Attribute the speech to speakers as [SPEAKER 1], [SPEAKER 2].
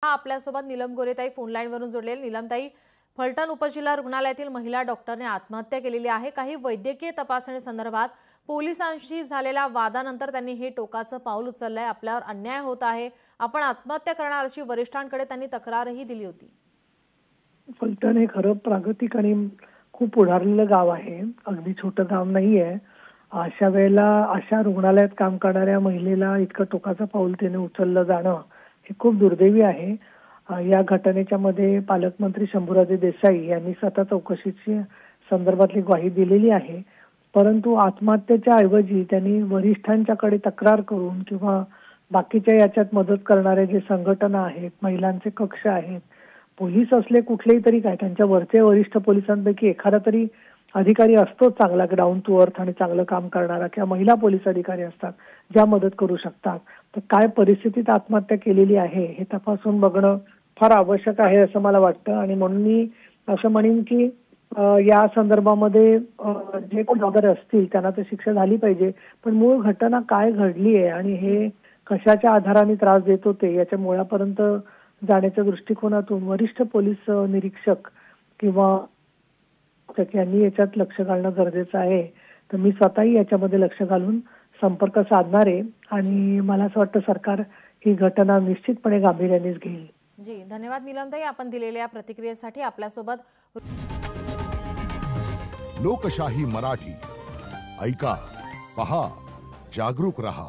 [SPEAKER 1] पहा आपल्यासोबत नीलम गोरेताई फोन लाईनवरून जोडलेले। नीलमताई, फलटण उपजिल्हा रुग्णालयातील महिला डॉक्टरने आत्महत्या केलेली आहे। काही वैद्यकीय तपासणी संदर्भात पोलिसांशी झालेल्या वादानंतर त्यांनी हे टोकाचं पाऊल उचललंय। आपल्यावर अन्याय होत आहे, आपण आत्महत्या करणार अशी वरिष्ठांकडे त्यांनी तक्रारही दिली होती।
[SPEAKER 2] फलटण हे खरं प्रागतिक आणि खूप पुढारलेलं गाव आहे, अगदी छोटं गाव नाहीये। अशा वेळेला अशा रुग्णालयात काम करणाऱ्या महिलेला इतकं टोकाचं पाऊल त्याने उचललं जाणं हे खूप दुर्दैवी आहे। या घटनेच्या मध्ये पालकमंत्री शंभूराजे देसाई यांनी स्वतः चौकशीची संदर्भातली ग्वाही दिलेली आहे, परंतु आत्महत्येच्या ऐवजी त्यांनी वरिष्ठांच्याकडे तक्रार करून किंवा बाकीच्या याच्यात मदत करणारे जे संघटना आहेत, महिलांचे कक्ष आहेत, पोलीस असले कुठलेही तरी काय, त्यांच्या वरचे वरिष्ठ पोलिसांपैकी एखादा तरी अधिकारी असतो चांगला ग्राउंड टू अर्थ आणि चांगलं काम करणारा, किंवा महिला पोलीस अधिकारी असतात ज्या मदत करू शकतात। तर काय परिस्थितीत आत्महत्या केलेली आहे हे तपासून बघणं फार आवश्यक आहे असं मला वाटतं। आणि म्हणून मी असं म्हणेन की या संदर्भामध्ये जे कोण जबाबदार असतील त्यांना तर शिक्षा झाली पाहिजे, पण मूळ घटना काय घडली आहे आणि हे कशाच्या आधाराने त्रास देत होते याच्या मुळापर्यंत जाण्याच्या दृष्टिकोनातून वरिष्ठ पोलीस निरीक्षक किंवा यांनी याच्यात लक्ष घालणं गरजेचं आहे। तर मी स्वतःही याच्यामध्ये लक्ष घालून संपर्क साधणार आहे आणि मला असं वाटतं सरकार ही घटना निश्चितपणे गांभीर्यानेच घेईल।
[SPEAKER 1] जी, धन्यवाद नीलमताई, आपण दिलेल्या प्रतिक्रियेसाठी। आपल्यासोबत
[SPEAKER 3] लोकशाही मराठी ऐका, पहा, जागरूक रहा।